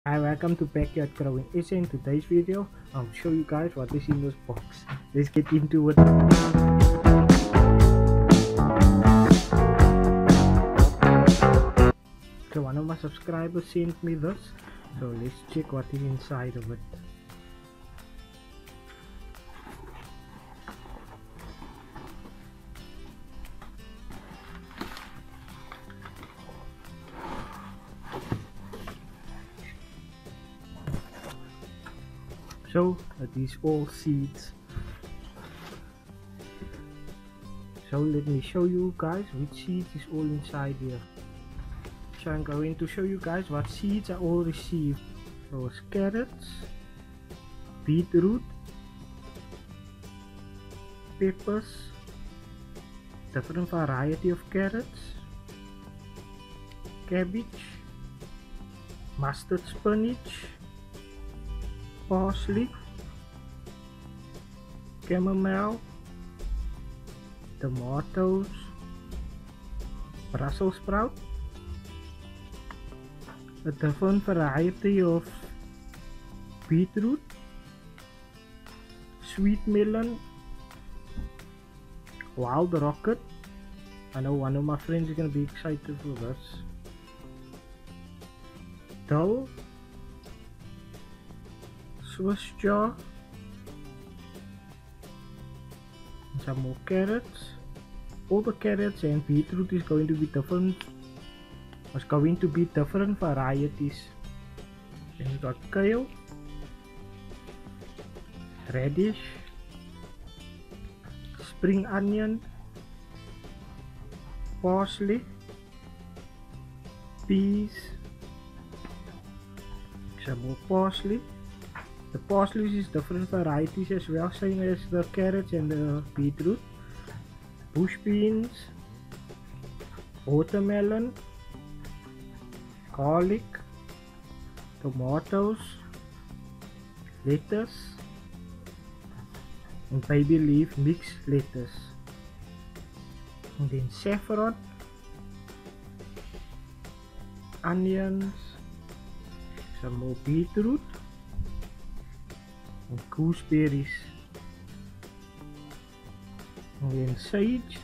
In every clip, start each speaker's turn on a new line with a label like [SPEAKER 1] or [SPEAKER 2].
[SPEAKER 1] Hi, welcome to Backyard Growing SA. In today's video, I'll show you guys what is in this box. Let's get into it. So one of my subscribers sent me this, so let's check what is inside of it. So these all seeds. So let me show you guys which seeds is all inside here. So I'm going to show you guys what seeds I all received. So it's carrots, beetroot, peppers, different variety of carrots, cabbage, mustard spinach, parsley, chamomile, tomatoes, Brussels sprout, a different variety of beetroot, sweet melon, wild rocket. I know one of my friends is going to be excited for this. Dill, Swiss chard, and some more carrots. All the carrots and beetroot is going to be different. It's going to be different varieties. Then you got kale, radish, spring onion, parsley, peas, some more parsley. The parsley is different varieties as well, same as the carrots and the beetroot. Bush beans, watermelon, garlic, tomatoes, lettuce, and baby leaf mixed lettuce. And then saffron, onions, some more beetroot, and gooseberries, and then sage.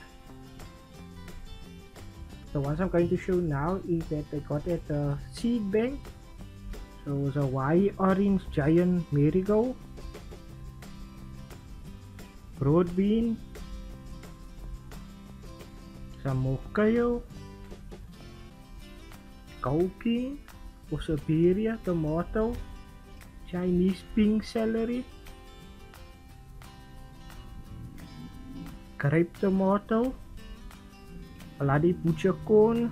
[SPEAKER 1] So what I'm going to show now is that I got at the seed bank. So it's a white orange giant marigold, broad bean, some more kale, gold king, Siberia tomato, Chinese pink celery, grape tomato, bloody butcher corn.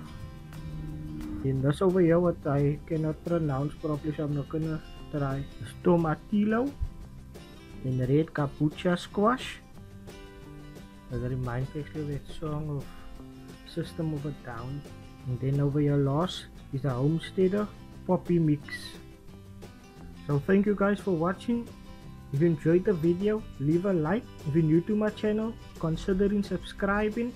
[SPEAKER 1] Then this over here what I cannot pronounce properly, so I'm not gonna try. It's tomatillo. Then red capucha squash. That reminds me actually of that song of System of a Down. And then over here last is the Homesteader poppy mix. So thank you guys for watching. If you enjoyed the video, leave a like. If you're new to my channel, considering subscribing.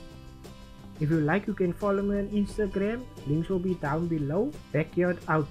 [SPEAKER 1] If you like, you can follow me on Instagram. Links will be down below. Backyard out.